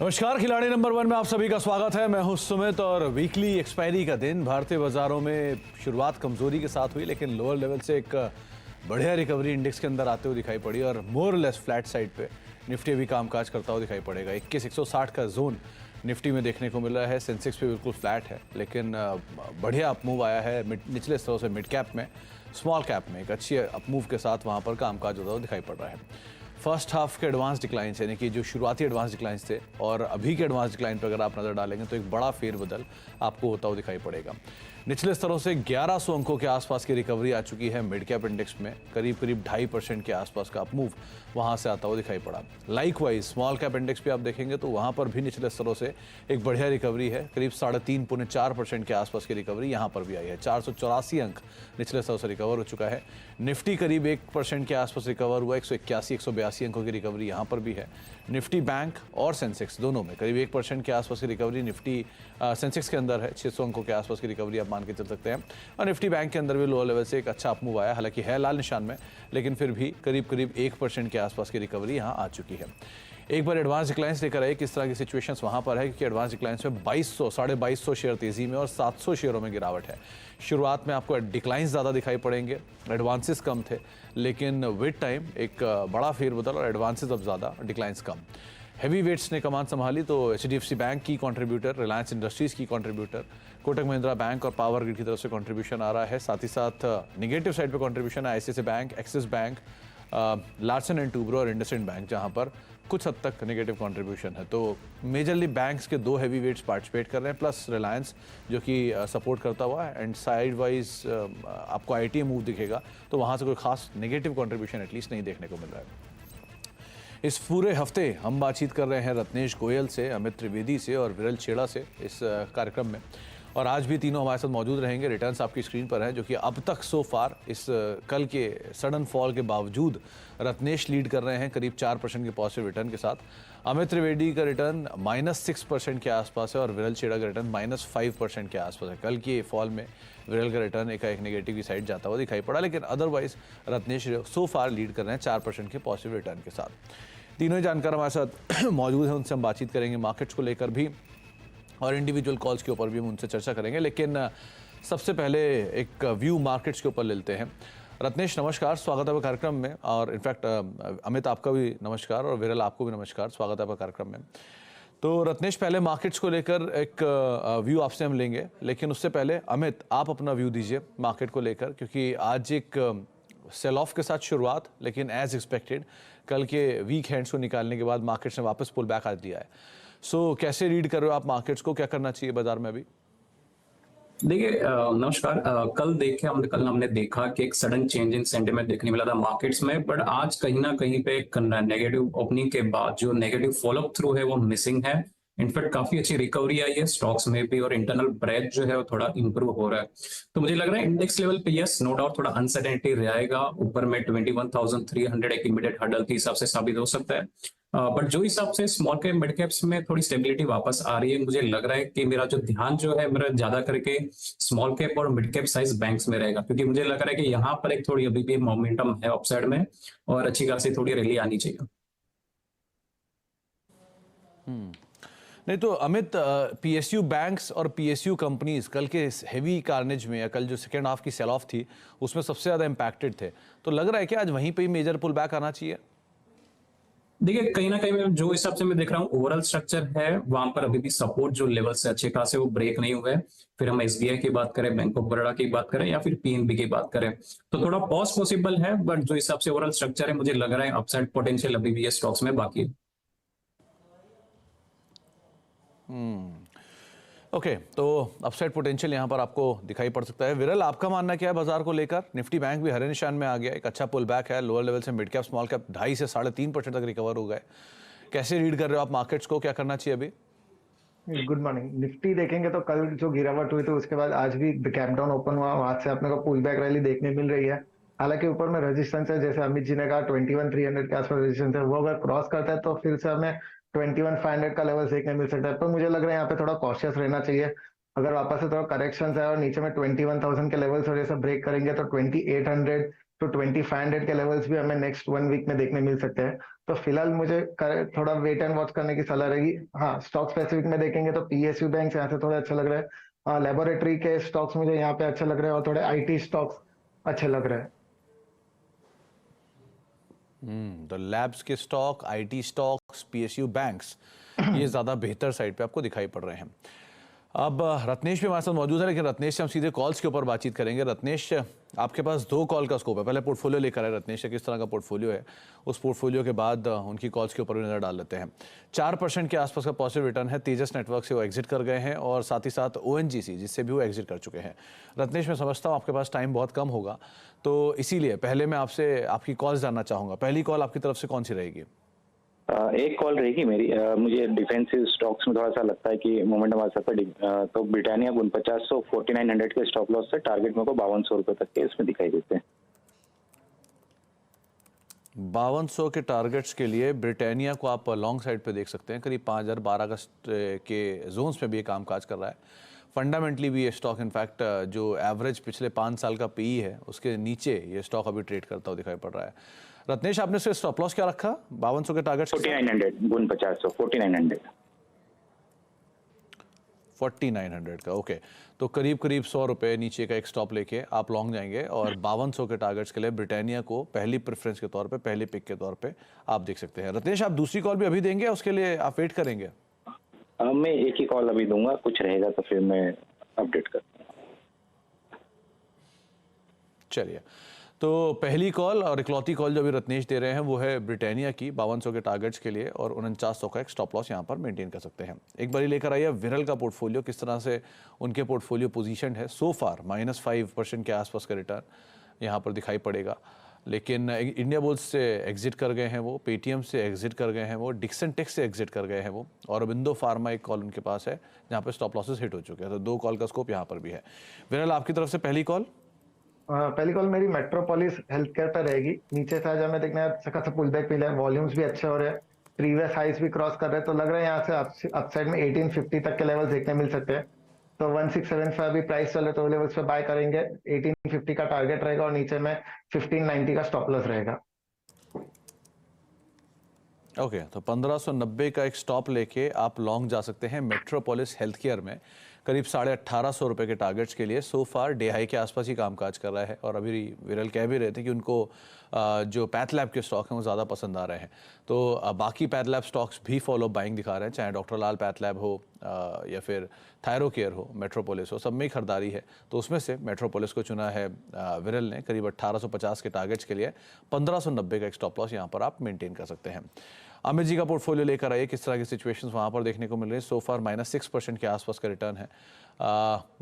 नमस्कार, खिलाड़ी नंबर 1 में आप सभी का स्वागत है। मैं हूं सुमित और वीकली एक्सपायरी का दिन भारतीय बाजारों में शुरुआत कमजोरी के साथ हुई, लेकिन लोअर लेवल से एक बढ़िया रिकवरी इंडेक्स के अंदर आते हुए दिखाई पड़ी और मोर लेस फ्लैट साइड पे निफ्टी भी कामकाज करता हुआ दिखाई पड़ेगा। 21,160 का जोन निफ्टी में देखने को मिल रहा है। सेंसेक्स पे बिल्कुल फ्लैट है, लेकिन बढ़िया अपमूव आया है निचले स्तरों से मिड कैप में, स्मॉल कैप में एक अच्छी अपमूव के साथ वहाँ पर कामकाज होता हुआ दिखाई पड़ रहा है। फर्स्ट हाफ के एडवांस डिक्लाइंस यानी कि जो शुरुआती एडवांस डिक्लाइंस थे और अभी के एडवांस डिक्लाइन पर अगर आप नज़र डालेंगे तो एक बड़ा फेरबदल आपको होता हुआ दिखाई पड़ेगा। निचले स्तरों से 1100 अंकों के आसपास की रिकवरी आ चुकी है। मिड कैप इंडेक्स में करीब 2.5% के आसपास का अपमूव वहां से आता हुआ दिखाई पड़ा। लाइकवाइज स्मॉल कैप इंडेक्स पे आप देखेंगे तो वहां पर भी निचले स्तरों से एक बढ़िया रिकवरी है। करीब 3.5-4% के आसपास की रिकवरी यहां पर भी आई है। 484 अंक निचले स्तरों से रिकवर हो चुका है। निफ्टी करीब 1% के आसपास रिकवर हुआ। 181-182 अंकों की रिकवरी यहां पर भी है। निफ्टी बैंक और सेंसेक्स दोनों में करीब 1% के आसपास की रिकवरी निफ्टी सेंसेक्स के अंदर है। 600 अंकों के आसपास की रिकवरी आप मान के चल सकते हैं। और निफ्टी बैंक के अंदर भी लोअर लेवल से एक अच्छा अपमूव आया, हालांकि है लाल निशान में, लेकिन फिर भी करीब 1% के आसपास की रिकवरी यहां आ चुकी है। एक बार एडवांस डिक्लाइंस लेकर आए किस तरह की सिचुएशंस वहां पर है, क्योंकि एडवांस डिक्लाइंस में 2200 शेयर तेजी में और 700 शेयरों में गिरावट है। शुरुआत में आपको डिक्लाइंस ज़्यादा दिखाई पड़ेंगे, एडवांसेस कम थे, लेकिन विद टाइम एक बड़ा फेरबदल और एडवांसेस अब ज़्यादा, डिक्लाइंस कम। हैवी वेट्स ने कमान संभाली तो HDFC बैंक की कंट्रीब्यूटर, रिलायंस इंडस्ट्रीज़ की कंट्रीब्यूटर, कोटक महिंद्रा बैंक और पावर ग्रिड की तरफ से कंट्रीब्यूशन आ रहा है। साथ ही साथ निगेटिव साइड पे कंट्रीब्यूशन है ICICI bank, axis bank, Larsen and Toubro और इंडसइंड बैंक, जहां पर कुछ हद तक नेगेटिव कंट्रीब्यूशन है। तो मेजरली बैंक्स के 2 हैवी वेट्स पार्टिसिपेट कर रहे हैं, प्लस रिलायंस जो कि सपोर्ट करता हुआ है। एंड साइड वाइज आपको ITA मूव दिखेगा, तो वहां से कोई खास नेगेटिव कंट्रीब्यूशन एटलीस्ट नहीं देखने को मिल रहा है। इस पूरे हफ्ते हम बातचीत कर रहे हैं रत्नेश गोयल से, अमित त्रिवेदी से और विरल छेड़ा से इस कार्यक्रम में, और आज भी तीनों हमारे साथ मौजूद रहेंगे। रिटर्न्स आपकी स्क्रीन पर हैं, जो कि अब तक सो फार इस कल के सडन फॉल के बावजूद रत्नेश लीड कर रहे हैं करीब 4% के पॉजिटिव रिटर्न के साथ। अमित त्रिवेदी का रिटर्न -6% के आसपास है और विरल छेड़ा का रिटर्न -5% के आसपास है। कल के फॉल में विरल का रिटर्न एक नेगेटिव की साइड जाता हुआ दिखाई पड़ा, लेकिन अदरवाइज रत्नेश सो फार लीड कर रहे हैं 4% के पॉजिटिव रिटर्न के साथ। तीनों ही जानकार हमारे साथ मौजूद हैं, उनसे हम बातचीत करेंगे मार्केट्स को लेकर भी और इंडिविजुअल कॉल्स के ऊपर भी हम उनसे चर्चा करेंगे। लेकिन सबसे पहले एक व्यू मार्केट्स के ऊपर लेते हैं। रत्नेश नमस्कार, स्वागत है आपका कार्यक्रम में, और इनफैक्ट अमित आपका भी नमस्कार और विरल आपको भी नमस्कार, स्वागत है आपका कार्यक्रम में। तो रत्नेश, पहले मार्केट्स को लेकर एक व्यू आपसे हम लेंगे, लेकिन उससे पहले अमित आप अपना व्यू दीजिए मार्केट को लेकर, क्योंकि आज एक सेल ऑफ के साथ शुरुआत, लेकिन एज एक्सपेक्टेड कल के वीक हैंड्स को निकालने के बाद मार्केट्स ने वापस पुल बैक आ दिया है। सो कैसे रीड कर रहे हो आप मार्केट्स को, क्या करना चाहिए बाजार में अभी? देखिए नमस्कार। कल हमने देखा कि एक सडन चेंज इन सेंटिमेंट देखने मिला था मार्केट्स में, बट आज कहीं ना कहीं पे नेगेटिव ओपनिंग के बाद जो नेगेटिव फॉलोअप थ्रू है वो मिसिंग है। इनफैक्ट काफी अच्छी रिकवरी आई है स्टॉक्स में भी, और इंटरनल ब्रेथ जो है वो थोड़ा इंप्रूव हो रहा है। तो मुझे लग रहा है इंडेक्स लेवल पे यस नो डाउट थोड़ा अनसर्टेनिटी रहेगा। ऊपर में 21,300 एक इमीडिएट हर्डल के हिसाब से साबित हो सकता है, बट जो हिसाब से स्मॉल कैप मिड कैप्स में थोड़ी स्टेबिलिटी वापस आ रही है, मुझे लग रहा है कि मेरा जो ध्यान जो है मेरा ज्यादा करके स्मॉल कैप और मिड कैप साइज बैंक्स में रहेगा, क्योंकि मुझे लग रहा है कि यहाँ पर एक थोड़ी अभी भी मोमेंटम है अपसाइड में और अच्छी खासी थोड़ी रैली आनी चाहिए। नहीं तो अमित, PSU बैंक्स और PSU कंपनीज कल के हेवी कार्नेज में, या कल जो सेकेंड हाफ की सेल ऑफ थी उसमें सबसे ज्यादा इंपैक्टेड थे, तो लग रहा है कि आज वहीं पे ही मेजर पुल बैक आना चाहिए? देखिए कहीं ना कहीं जो हिसाब से मैं देख रहा हूँ ओवरऑल स्ट्रक्चर है वहां पर अभी भी सपोर्ट जो लेवल से अच्छे खासे वो ब्रेक नहीं हुए। फिर हम SBI की बात करें, बैंक ऑफ बड़ौदा की बात करें या फिर PNB की बात करें, तो थोड़ा पॉज पॉसिबल है, बट जो हिसाब से ओवरऑल स्ट्रक्चर है मुझे लग रहा है अपसाइड पोटेंशियल अभी भी ये स्टॉक्स में बाकी है। ओके, तो अपसाइड पोटेंशियल यहाँ पर आपको दिखाई पड़ सकता है। विरल, आपका मानना क्या है बाजार को लेकर? निफ्टी बैंक भी हरे निशान में आ गया, एक अच्छा पुल बैक है, लोअर लेवल से मिड कैप स्मॉल कैप 2.5 से 3.5% तक रिकवर हो गए। कैसे रीड कर रहे हो आप मार्केट्स को, क्या करना चाहिए अभी? Good morning. निफ्टी देखेंगे तो कल जो गिरावट हुई थी उसके बाद आज भी कैप डाउन ओपन हुआ, वहां से अपने को पुल बैक रैली देखने मिल रही है। हालांकि ऊपर में रेजिस्टेंस है, जैसे अमित जी ने कहा 21,300 के आसपास रेजिस्टेंस है, वो अगर क्रॉस करता है तो फिर से हमें 21,500 का लेवल देखने मिल सकता है। पर मुझे लग रहा है यहाँ पे थोड़ा कॉशियस रहना चाहिए। अगर वापस से थोड़ा करेक्शन है और नीचे में 21,000 के लेवल से जैसे ब्रेक करेंगे तो 2800 तो 2500 के लेवल्स भी हमें नेक्स्ट 1 वीक में देखने मिल सकते हैं। तो फिलहाल मुझे थोड़ा वेट एंड वॉच करने की सलाह रहेगी। हाँ, स्टॉक स्पेसिफिक में देखेंगे तो पीएसयू बैंक यहाँ से थोड़ा अच्छा लग रहा है। लेबोरेटरी के स्टॉक्स मुझे यहाँ पे अच्छा लग रहा है और थोड़े आईटी स्टॉक्स अच्छे लग रहे हैं। तो लैब्स के stock, IT stocks, PSU banks, ये ज़्यादा बेहतर साइड पे आपको दिखाई पड़ रहे हैं। अब रत्नेश भी हमारे साथ मौजूद है, लेकिन रत्नेश से हम सीधे कॉल्स के ऊपर बातचीत करेंगे। रत्नेश, आपके पास 2 कॉल का स्कोप है। पहले पोर्टफोलियो लेकर आए रत्नेश, किस तरह का पोर्टफोलियो है, उस पोर्टफोलियो के बाद उनकी कॉल्स के ऊपर भी नज़र डाल लेते हैं। 4% के आसपास का पॉजिटिव रिटर्न है। तेजस नेटवर्क से वो एग्जिट कर गए हैं और साथ ही साथ ओएनजीसी, जिससे भी वो एग्जिट कर चुके हैं। रत्नेश, मैं समझता हूँ आपके पास टाइम बहुत कम होगा, तो इसीलिए पहले मैं आपसे आपकी कॉल्स जानना चाहूँगा। पहली कॉल आपकी तरफ से कौन सी रहेगी? एक कॉल रहेगी मेरी। मुझे डिफेंसिव स्टॉक्स में थोड़ा सा लगता है कि मोमेंटम आ सकता है। तो ब्रिटानिया 4900 4900 के स्टॉप लॉस से टारगेट मेरे को 5200 रुपए तक के इसमें दिखाई देते हैं। 5200 के टारगेट्स के लिए ब्रिटानिया को आप लॉन्ग साइड पे देख सकते हैं। करीब 5012 के जोन्स में भी ये कामकाज कर रहा है। फंडामेंटली भी ये स्टॉक इनफैक्ट जो एवरेज पिछले 5 साल का पीई है उसके नीचे ये स्टॉक अभी ट्रेड करता हुआ दिखाई पड़ रहा है। रत्नेश, आपने से स्टॉप लॉस क्या रखा 5200 के टारगेट्स? 4900 4900 4900 4900 का। ओके, तो करीब करीब 100 रुपये नीचे का एक स्टॉप लेके आप लॉन्ग जाएंगे और 5200 के टारगेट्स के लिए ब्रिटानिया को पहली प्रेफरेंस के तौर पे, पहली पिक के तौर पे आप देख सकते हैं। रत्नेश, आप दूसरी कॉल भी अभी देंगे, उसके लिए आप वेट करेंगे? मैं एक ही कॉल अभी दूंगा, कुछ रहेगा तो फिर मैं अपडेट करूंगा। चलिए, तो पहली कॉल और इकलौती कॉल जो अभी रत्नेश दे रहे हैं वो है ब्रिटानिया की 5200 के टारगेट्स के लिए, और 4900 का एक स्टॉप लॉस यहाँ पर मेंटेन कर सकते हैं। एक बारी लेकर आइए विरल का पोर्टफोलियो, किस तरह से उनके पोर्टफोलियो पोजीशन है। सो फार -5% के आसपास का रिटर्न यहाँ पर दिखाई पड़ेगा, लेकिन इंडिया बुल्स से एग्जिट कर गए हैं वो, पेटीएम से एग्जिट कर गए हैं वो, डिक्सन टेक से एग्जिट कर गए हैं वो, और अबिंदो फार्मा एक कॉल उनके पास है जहाँ पर स्टॉप लॉसेस हिट हो चुके हैं। तो 2 कॉल का स्कोप यहाँ पर भी है। विरल, आपकी तरफ से पहली कॉल? पहली कॉल मेरी मेट्रोपोलिस हेल्थ केयर पर रहेगी। नीचे से आज हमें देखना है अच्छा खासा पुल बैक मिला है, वॉल्यूम्स भी अच्छे हो रहे हैं, प्रीवियस हाइस भी क्रॉस कर रहे हैं। तो लग रहा है यहाँ से अपसाइड में 1850 तक के लेवल्स देखने मिल सकते हैं। तो 1675 भी प्राइस चल रहे, तो लेवल्स पे बाय करेंगे। 1850 का टारगेट रहेगा और नीचे में 1590 का स्टॉप लॉस रहेगा। ओके, तो 1590 का एक स्टॉप लेके आप लॉन्ग जा सकते हैं मेट्रोपोलिस हेल्थ केयर में, करीब 1850 रुपये के टारगेट्स के लिए। सो फार डे हाई के आसपास ही कामकाज कर रहा है, और अभी विरल कह भी रहे थे कि उनको जो पैथ लैब के स्टॉक हैं वो ज़्यादा पसंद आ रहे हैं। तो बाकी पैथ लैब स्टॉक्स भी फॉलो बाइंग दिखा रहे हैं, चाहे डॉक्टर लाल पैथ लैब हो या फिर थायरो केयर हो, मेट्रोपोलिस हो, सब में ही खरीदारी है। तो उसमें से मेट्रोपोलिस को चुना है विरल ने करीब 1850 के टारगेट्स के लिए। 1590 का एक स्टॉप लॉस यहाँ पर आप मेंटेन कर सकते हैं। अमित जी का पोर्टफोलियो लेकर आइए, किस तरह की सिचुएशंस वहाँ पर देखने को मिल रही है। सो फार -6% के आसपास का रिटर्न है,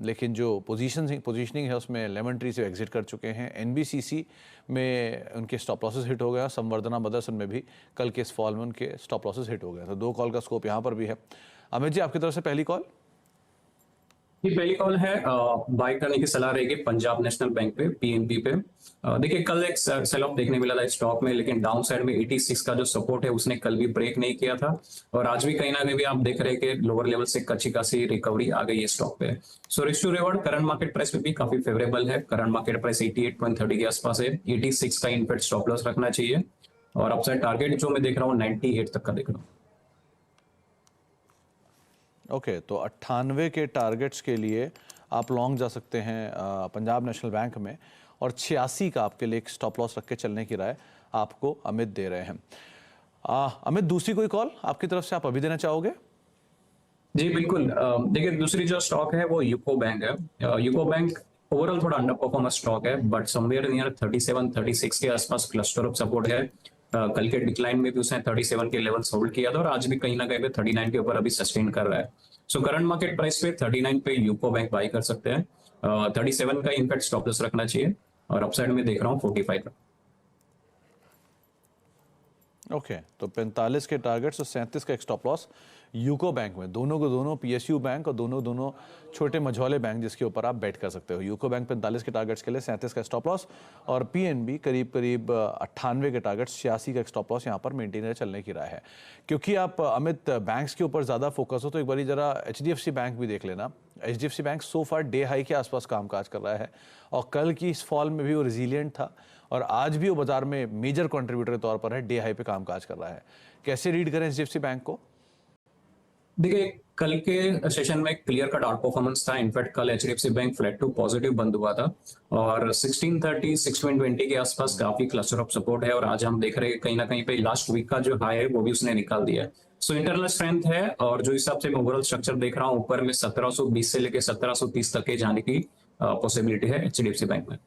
लेकिन जो पोजीशनिंग है उसमें लेमन ट्री से एग्जिट कर चुके हैं। एनबीसीसी में उनके स्टॉप लॉसेस हिट हो गए, संवर्धना मदरसन में भी कल के इस फॉल में उनके स्टॉप लॉसेस हिट हो गए। तो 2 कॉल का स्कोप यहाँ पर भी है। अमित जी, आपकी तरफ से पहली कॉल? ये पहली कॉल है, बाय करने की सलाह रहेगी पंजाब नेशनल बैंक पे, पीएनबी पे। देखिए, कल एक सेल ऑफ देखने मिला था स्टॉक में, लेकिन डाउन साइड में 86 का जो सपोर्ट है उसने कल भी ब्रेक नहीं किया था, और आज भी कहीं ना कहीं भी आप देख रहे हैं कि लोअर लेवल से कच्ची खासी रिकवरी आ गई है स्टॉक पे। So risk to reward current market price पे भी काफी फेवरेबल है। करंट मार्केट प्राइस 88.30 के आसपास है। 86 का इनफैक्ट स्टॉप लॉस रखना चाहिए, और अपसाइड टारगेट जो मैं देख रहा हूँ 98 तक का देख रहा हूँ। ओके, तो 98 के टारगेट्स के लिए आप लॉन्ग जा सकते हैं पंजाब नेशनल बैंक में, और 86 का आपके लिए एक स्टॉप लॉस रख के चलने की राय आपको अमित दे रहे हैं। अमित, दूसरी कोई कॉल आपकी तरफ से आप अभी देना चाहोगे? जी बिल्कुल। देखिए, दूसरी जो स्टॉक है वो यूको बैंक है। यूको बैंक ओवरऑल थोड़ा अंडर परफॉर्मेंस स्टॉक है, बट समवेयर नियर 37-36 के आसपास क्लस्टर ऑफ सपोर्ट है। कल के डिक्लाइन में भी उसने 37 के लेवल्स होल्ड किया था, और आज भी कहीं ना कहीं पे 39 के ऊपर अभी सस्टेन कर रहा है। सो करंट मार्केट प्राइस पे 39 पे यूको बैंक बाई कर सकते हैं। 37 का इनफैक्ट स्टॉप लॉस रखना चाहिए, और अपसाइड में देख रहा हूँ 45 का। ओके, तो 45 के टारगेट्स और 37 का एक स्टॉप लॉस यूको बैंक में। दोनों को दोनों पीएसयू बैंक और दोनों छोटे मझौले बैंक जिसके ऊपर आप बेट कर सकते हो। यूको बैंक 45 के टारगेट्स के लिए 37 का स्टॉप लॉस, और पीएनबी करीब 98 के टारगेट्स, 86 का स्टॉप लॉस यहाँ पर मेंटेन चलने की राय है। क्योंकि आप अमित बैंक्स के ऊपर ज़्यादा फोकस हो, तो एक बार जरा एचडीएफसी बैंक भी देख लेना। एचडीएफसी बैंक सो फार डे हाई के आसपास कामकाज कर रहा है, और कल की इस फॉल में भी वो रिजिलियंट था, और आज भी वो बाजार में मेजर कंट्रीब्यूटर के तौर पर है, डे हाई पे कामकाज कर रहा है। कैसे रीड करें एचडीएफसी बैंक को? देखिए, कल के सेशन में क्लियर कट आउट परफॉर्मेंस था। इनफैक्ट कल HDFC bank flat to positive बंद हुआ था और 1630 1620 के आसपास काफी क्लस्टर ऑफ सपोर्ट है और आज हम देख रहे हैं कहीं ना कहीं पे लास्ट वीक का जो हाई है वो भी उसने निकाल दिया है। सो इंटरनल स्ट्रेंथ है और जो हिसाब से मैं ओवरऑल स्ट्रक्चर देख रहा हूँ ऊपर में 1720 से लेकर 1730 तक के जाने की पॉसिबिलिटी है एचडीएफसी बैंक में।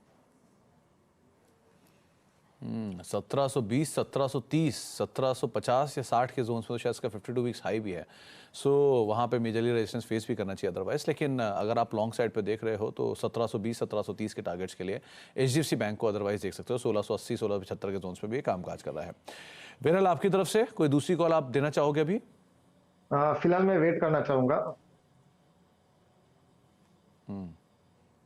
1720, 1730, 1750 या 60 के जोन्स में तो शायद इसका 52 वीक्स हाई भी है। सो वहाँ पे मेजरली रेजिस्टेंस फेस भी करना चाहिए अदरवाइज। लेकिन अगर आप लॉन्ग साइड पे देख रहे हो तो 1720, 1730 के टारगेट्स के लिए एचडीएफसी बैंक को अदरवाइज देख सकते हो। 1680, 1675 के जोन्स में भी ये कामकाज कर रहा है। बहरहाल आपकी तरफ से कोई दूसरी कॉल आप देना चाहोगे अभी? फिलहाल मैं वेट करना चाहूंगा।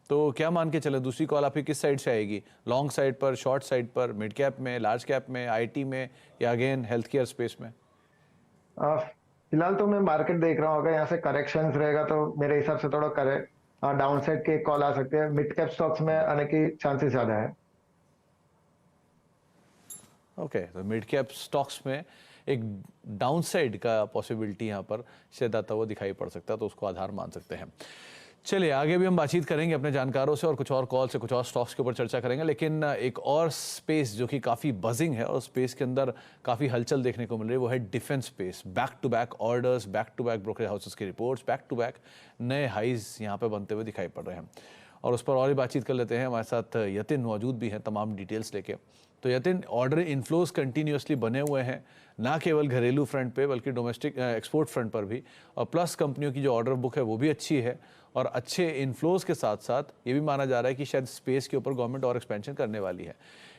तो क्या मान के चले, दूसरी कॉल आपकी किस साइड से आएगी? लॉन्ग साइड पर, शॉर्ट साइड पर, मिड कैप में, लार्ज कैप में, आईटी में या अगेन हेल्थ केयर स्पेस में? फिलहाल तो मैं मार्केट देख रहा हूँ। अगर यहाँ से करेक्शंस रहेगा तो मेरे हिसाब से थोड़ा डाउन साइड की कॉल आ सकती है। मिड कैप स्टॉक्स में आने की चांसेस ज्यादा है। ओके, तो मिड कैप स्टॉक्स में एक डाउन साइड का पॉसिबिलिटी यहाँ पर शायद आता हुआ दिखाई पड़ सकता है, तो उसको आधार मान सकते हैं। चलिए आगे भी हम बातचीत करेंगे अपने जानकारों से और कुछ और कॉल से कुछ और स्टॉक्स के ऊपर चर्चा करेंगे। लेकिन एक और स्पेस जो कि काफ़ी बजिंग है और स्पेस के अंदर काफ़ी हलचल देखने को मिल रही है वो है defence space. Back to back orders, back to back brokerage houses की रिपोर्ट्स, बैक टू बैक नए हाइज यहाँ पे बनते हुए दिखाई पड़ रहे हैं और उस पर और ही बातचीत कर लेते हैं। हमारे साथ यतिन मौजूद भी हैं तमाम डिटेल्स लेके। तो यतिन, ऑर्डर इन्फ्लोज कंटिन्यूसली बने हुए हैं, ना केवल घरेलू फ्रंट पे बल्कि डोमेस्टिक एक्सपोर्ट फ्रंट पर भी, और प्लस कंपनियों की जो ऑर्डर बुक है वो भी अच्छी है और अच्छे इन्फ्लोज के साथ साथ ये भी माना जा रहा है कि शायद स्पेस के ऊपर गवर्नमेंट और एक्सपेंशन करने वाली है।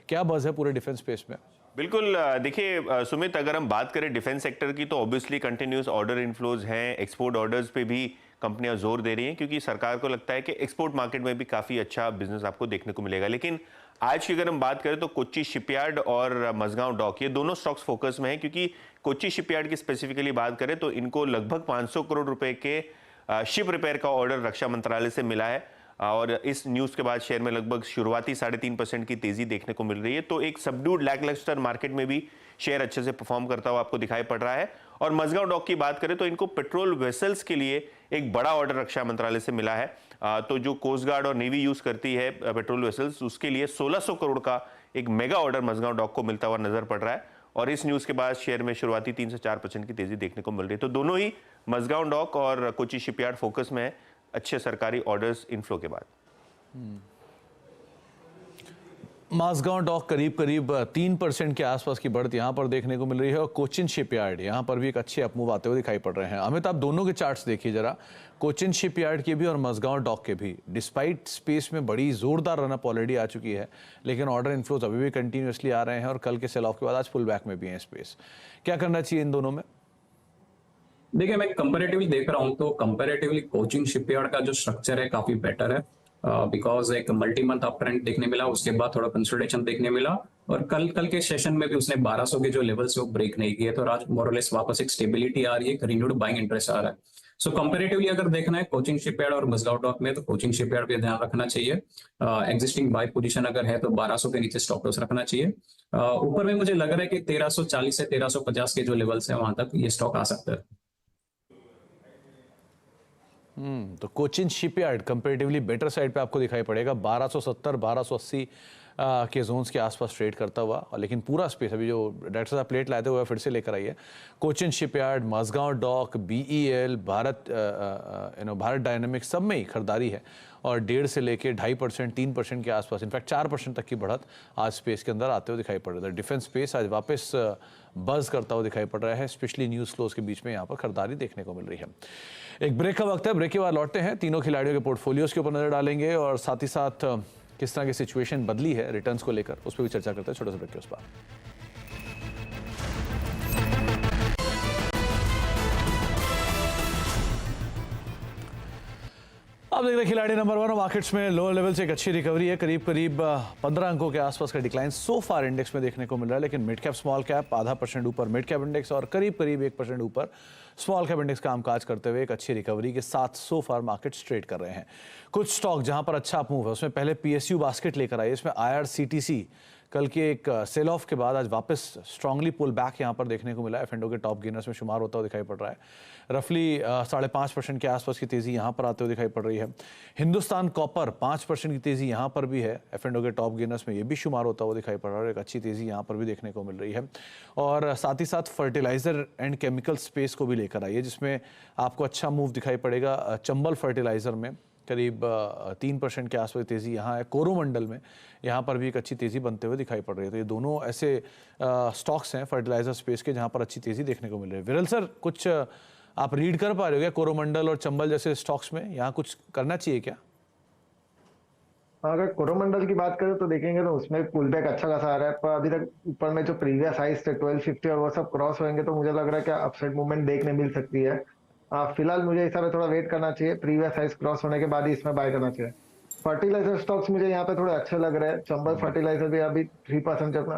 क्या बज़ है पूरे डिफेंस स्पेस में? बिल्कुल, देखिए सुमित, अगर हम बात करें डिफेंस सेक्टर की तो ऑब्वियसली कंटिन्यूस ऑर्डर इन्फ्लोज हैं। एक्सपोर्ट ऑर्डर्स पे भी कंपनियां जोर दे रही हैं क्योंकि सरकार को लगता है कि एक्सपोर्ट मार्केट में भी काफ़ी अच्छा बिजनेस आपको देखने को मिलेगा। लेकिन आज की अगर हम बात करें तो कोच्चि शिपयार्ड और मझगांव डॉक, ये दोनों स्टॉक्स फोकस में है क्योंकि कोच्चि शिपयार्ड की स्पेसिफिकली बात करें तो इनको लगभग 500 करोड़ रुपए के शिप रिपेयर का ऑर्डर रक्षा मंत्रालय से मिला है और इस न्यूज़ के बाद शेयर में लगभग शुरुआती 3.5% की तेजी देखने को मिल रही है। तो एक सबड्यूड लैकलस्टर मार्केट में भी शेयर अच्छे से परफॉर्म करता हुआ आपको दिखाई पड़ रहा है। और मझगांव डॉक की बात करें तो इनको पेट्रोल वेसल्स के लिए एक बड़ा ऑर्डर रक्षा मंत्रालय से मिला है। तो जो कोस्ट गार्ड और नेवी यूज करती है पेट्रोल वेसल्स, उसके लिए 1600 करोड़ का एक मेगा ऑर्डर मझगांव डॉक को मिलता हुआ नजर पड़ रहा है और इस न्यूज़ के बाद शेयर में शुरुआती 3 से 4% की तेजी देखने को मिल रही है। तो दोनों ही मझगांव डॉक और कोच्चि शिपयार्ड फोकस में है अच्छे सरकारी ऑर्डर्स इनफ्लो के बाद। मझगांव डॉक करीब 3% के आसपास की बढ़त यहाँ पर देखने को मिल रही है और कोचिन शिपयार्ड यहाँ पर भी एक अच्छे अपमूव आते हुए दिखाई पड़ रहे हैं। अमित, आप दोनों के चार्ट्स देखिए जरा, कोचिन शिपयार्ड के भी और मझगांव डॉक के भी। डिस्पाइट स्पेस में बड़ी जोरदार रनअप ऑलरेडी आ चुकी है लेकिन ऑर्डर इन्फ्लोज अभी भी कंटिन्यूसली आ रहे हैं और कल के सेल ऑफ के बाद आज पुल बैक में भी है स्पेस। क्या करना चाहिए इन दोनों में? देखिए, मैं कंपैरेटिवली देख रहा हूँ तो कंपैरेटिवली कोचिन शिपयार्ड का जो स्ट्रक्चर है काफी बेटर है बिकॉज एक मल्टी मंथ अप ट्रेंड देखने मिला, उसके बाद थोड़ा कंसोलिडेशन देखने मिला और कल के सेशन में भी उसने 1200 के जो लेवल्स है वो ब्रेक नहीं किए तो आज मोरलेस वापस एक स्टेबिलिटी आ रही है, एक रिन्यूड बाइंग इंटरेस्ट आ रहा है। सो कंपैरेटिवली अगर देखना है कोचिन शिपयार्ड और मझगांव डॉक में तो कोचिन शिपयार्ड पे ध्यान रखना चाहिए। एग्जिस्टिंग बाय पोजीशन अगर है तो 1200 के नीचे स्टॉप लॉस रखना चाहिए। ऊपर में मुझे लग रहा है कि 1340 से 1350 के जो लेवल्स है वहां तक ये स्टॉक आ सकता है। तो Cochin shipyard comparatively better side पे आपको दिखाई पड़ेगा, 1270 1280 के जोन्स के आसपास ट्रेड करता हुआ। लेकिन पूरा स्पेस अभी जो डायरेक्टर साहब प्लेट लाते हुए फिर से लेकर आई है, Cochin Shipyard, Mazagon Dock, BEL, Bharat Dynamics, सब में ही खरीदारी है और 1.5 से लेके 2.5% 3% के आसपास, इनफैक्ट 4% तक की बढ़त आज स्पेस के अंदर आते हुए दिखाई पड़ रहा है। डिफेंस स्पेस आज वापस बज करता हुआ दिखाई पड़ रहा है, स्पेशली न्यूज़ फ्लोज के बीच में यहाँ पर खरीदारी देखने को मिल रही है। एक ब्रेक का वक्त है, ब्रेक के बाद लौटते हैं, तीनों खिलाड़ियों के पोर्टफोलियोज के ऊपर नजर डालेंगे और साथ ही साथ किस तरह की सिचुएशन बदली है रिटर्न्स को लेकर उस पर भी चर्चा करते हैं छोटे से ब्रेक के उस पर। अब देख रहे हैं खिलाड़ी नंबर 1 मार्केट्स में लोअर लेवल से एक अच्छी रिकवरी है, करीब 15 अंकों के आसपास का डिक्लाइन सो फार इंडेक्स में देखने को मिल रहा है। लेकिन मिड कैप स्मॉल कैप 0.5% ऊपर मिड कैप इंडेक्स और करीब 1% ऊपर स्मॉल कैप इंडेक्स कामकाज करते हुए एक अच्छी रिकवरी के साथ सो फार मार्केट्स ट्रेड कर रहे हैं। कुछ स्टॉक जहां पर अच्छा अपमूव है उसमें पहले पीएसयू बास्केट लेकर आई, इसमें आईआरसीटीसी कल के एक सेल ऑफ के बाद आज वापस स्ट्रांगली पुल बैक यहाँ पर देखने को मिला है। एफ&ओ के टॉप गेनर्स में शुमार होता हुआ दिखाई पड़ रहा है। रफली 5.5% के आसपास की तेज़ी यहाँ पर आते हुए दिखाई पड़ रही है। हिंदुस्तान कॉपर 5% की तेज़ी यहाँ पर भी है। एफ&ओ के टॉप गेनर्स में ये भी शुमार होता हुआ दिखाई पड़ रहा है। एक अच्छी तेज़ी यहाँ पर भी देखने को मिल रही है। और साथ ही साथ फर्टिलाइज़र एंड केमिकल स्पेस को भी लेकर आई है, जिसमें आपको अच्छा मूव दिखाई पड़ेगा। चंबल फर्टिलाइज़र में करीब 3% के आसपास तेज़ी यहाँ है। कोरोमंडल में यहाँ पर भी एक अच्छी तेज़ी बनते हुए दिखाई पड़ रही है। तो ये दोनों ऐसे स्टॉक्स हैं फर्टिलाइजर स्पेस के जहाँ पर अच्छी तेज़ी देखने को मिल रही है। विरल सर, कुछ आप रीड कर पा रहे हो क्या कोरोमंडल और चंबल जैसे स्टॉक्स में? यहाँ कुछ करना चाहिए क्या? अगर कोरोमंडल की बात करें तो देखेंगे तो उसमें पुल बैक अच्छा खासा आ रहा है, पर अभी तक ऊपर में जो प्रीवियस हाइस थे 1250 और वो सब क्रॉस होंगे तो मुझे लग रहा है कि अपसाइड मूवमेंट देखने मिल सकती है। फिलहाल मुझे हिसाब से थोड़ा वेट करना चाहिए, प्रीवियस हाइस क्रॉस होने के बाद ही इसमें बाय करना चाहिए। फर्टिलाइजर स्टॉक्स मुझे यहाँ पे थोड़े अच्छे लग रहे हैं। चंबल फर्टिलाइजर भी अभी 3% अपना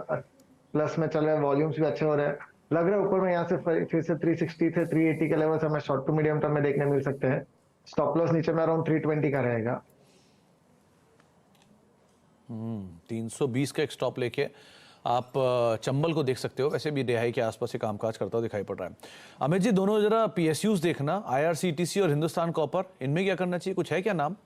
प्लस में चल रहा है, वॉल्यूम्स भी अच्छे हो रहे हैं। लग रहा है ऊपर में यहाँ से फिर से 360 से 380 के लेवल हमें शॉर्ट टू मीडियम टर्म में देखने मिल सकते हैं। स्टॉप लॉस नीचे में अराउंड 320 का रहेगा। 320 का एक स्टॉप लेके आप चंबल को देख सकते हो। वैसे भी रिहाई के आसपास से कामकाज करता हुआ दिखाई पड़ रहा है। अमित जी, दोनों जरा PSUs देखना, IRCTC और हिंदुस्तान कॉपर, इनमें क्या करना चाहिए? कुछ है क्या नाम?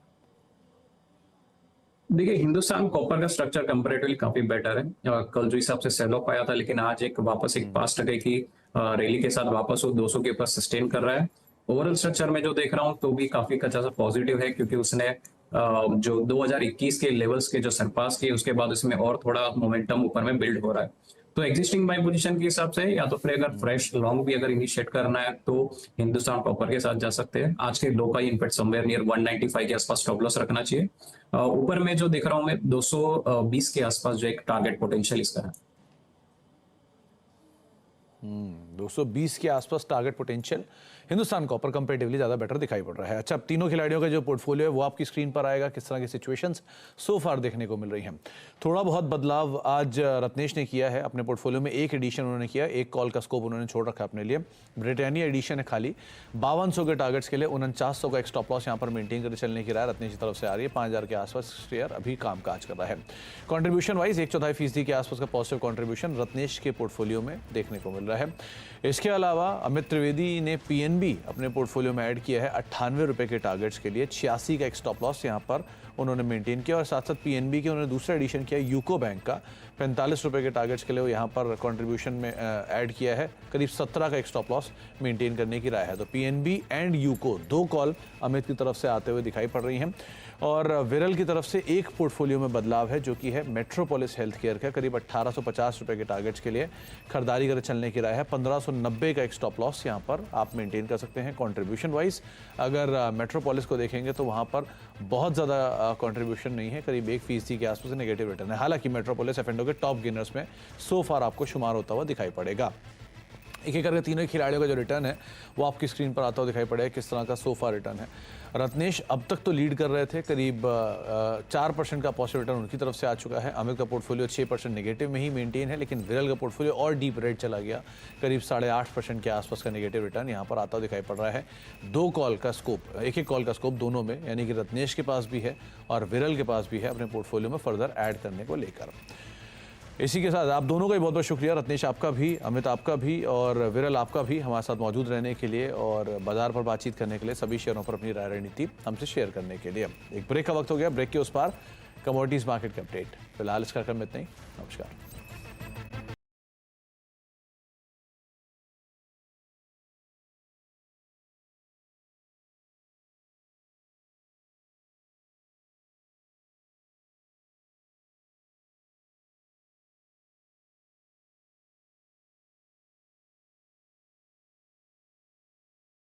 देखिए, हिंदुस्तान कॉपर का स्ट्रक्चर कंपैरेटिवली काफी बेटर है। कल जो हिसाब से सेल ऑफ आया था, लेकिन आज एक वापस एक 5% की रैली के साथ वापस वो 200 के ऊपर सस्टेन कर रहा है। ओवरऑल स्ट्रक्चर में जो देख रहा हूँ तो भी काफी अच्छा सा पॉजिटिव है, क्योंकि उसने जो 2021 के लेवल्स के जो सरपास किए उसके बाद इसमें और थोड़ा मोमेंटम ऊपर में बिल्ड हो रहा है। तो एग्जिस्टिंग बाय पोजीशन के हिसाब से या तो फिर अगर फ्रेश लॉन्ग भी अगर इनिशिएट करना है तो हिंदुस्तान कॉपर के साथ जा सकते हैं। आज के लो का इनफैक्ट समवेयर नियर 195 के आसपास स्टॉप लॉस रखना चाहिए। ऊपर में जो देख रहा हूं मैं 220 के आसपास जो एक टारगेट पोटेंशियल इसका है। 220 के आसपास target potential Hindustan copper comparatively ज़्यादा बेटर दिखाई पड़ रहा है। अच्छा, अब तीनों खिलाड़ियों का जो पोर्टफोलियो है वो आपकी स्क्रीन पर आएगा। किस तरह की सिचुएशंस सो फार देखने को मिल रही हैं। थोड़ा बहुत बदलाव आज रत्नेश ने किया है अपने पोर्टफोलियो में। एक एडिशन उन्होंने किया, एक कॉल का स्कोप उन्होंने छोड़ रखा अपने लिए। ब्रिटानिया एडिशन है खाली। 5200 के टारगेट्स के लिए 4900 का एक स्टॉप लॉस यहाँ पर मेंटेन करके चलने की राय रत्नेश की तरफ से आ रही है। 5000 के आसपास शेयर अभी कामकाज कर रहा है। कॉन्ट्रीब्यूशन वाइज 1/4% के आसपास का पॉजिटिव कॉन्ट्रीब्यूशन रत्नेश के पोर्टफोलियो में देखने को मिल रहा है। इसके अलावा अमित त्रिवेदी ने PNB अपने पोर्टफोलियो में ऐड किया है 98 रुपए के टारगेट्स के लिए। 86 का एक स्टॉप लॉस यहाँ पर उन्होंने मेंटेन किया। और साथ साथ PNB के उन्होंने दूसरा एडिशन किया यूको बैंक का 45 रुपए के टारगेट्स के लिए वो यहाँ पर कंट्रीब्यूशन में ऐड किया है। करीब 17 का एक स्टॉप लॉस मेंटेन करने की राय है। तो PNB and UCO 2 call Amit की तरफ से आते हुए दिखाई पड़ रही हैं। और विरल की तरफ से एक पोर्टफोलियो में बदलाव है, जो कि है मेट्रोपोलिस हेल्थ केयर का। करीब 1850 रुपए के टारगेट्स के लिए खरीदारी कर चलने की राय है। 1590 का एक स्टॉप लॉस यहाँ पर आप मेंटेन कर सकते हैं। कंट्रीब्यूशन वाइज अगर मेट्रोपोलिस को देखेंगे तो वहाँ पर बहुत ज़्यादा कंट्रीब्यूशन नहीं है, करीब 1% के आसपास नेगेटिव रिटर्न है। हालांकि मेट्रोपोलिस एफ&ओ के टॉप गेनर्स में सो फार आपको शुमार होता हुआ दिखाई पड़ेगा। एक एक करके तीनों ही खिलाड़ियों का जो रिटर्न है वो आपकी स्क्रीन पर आता हुआ दिखाई पड़ेगा, किस तरह का सोफा रिटर्न है। रत्नेश अब तक तो लीड कर रहे थे, करीब 4% का पॉजिटिव रिटर्न उनकी तरफ से आ चुका है। अमित का पोर्टफोलियो 6% नेगेटिव में ही मेंटेन है, लेकिन विरल का पोर्टफोलियो और डीप रेड चला गया। करीब 8.5% के आसपास का नेगेटिव रिटर्न यहाँ पर आता हुआ दिखाई पड़ रहा है। 2 कॉल का स्कोप, एक कॉल का स्कोप दोनों में, यानी कि रत्नेश के पास भी है और विरल के पास भी है अपने पोर्टफोलियो में फर्दर ऐड करने को लेकर। इसी के साथ आप दोनों का ही बहुत बहुत शुक्रिया, रत्नेश आपका भी, अमित आपका भी और विरल आपका भी, हमारे साथ मौजूद रहने के लिए और बाजार पर बातचीत करने के लिए, सभी शेयरों पर अपनी राय रणनीति हमसे शेयर करने के लिए। एक ब्रेक का वक्त हो गया, ब्रेक के उस पार कमोडिटीज मार्केट के अपडेट। फिलहाल इस कार्यक्रम में इतना ही। नमस्कार।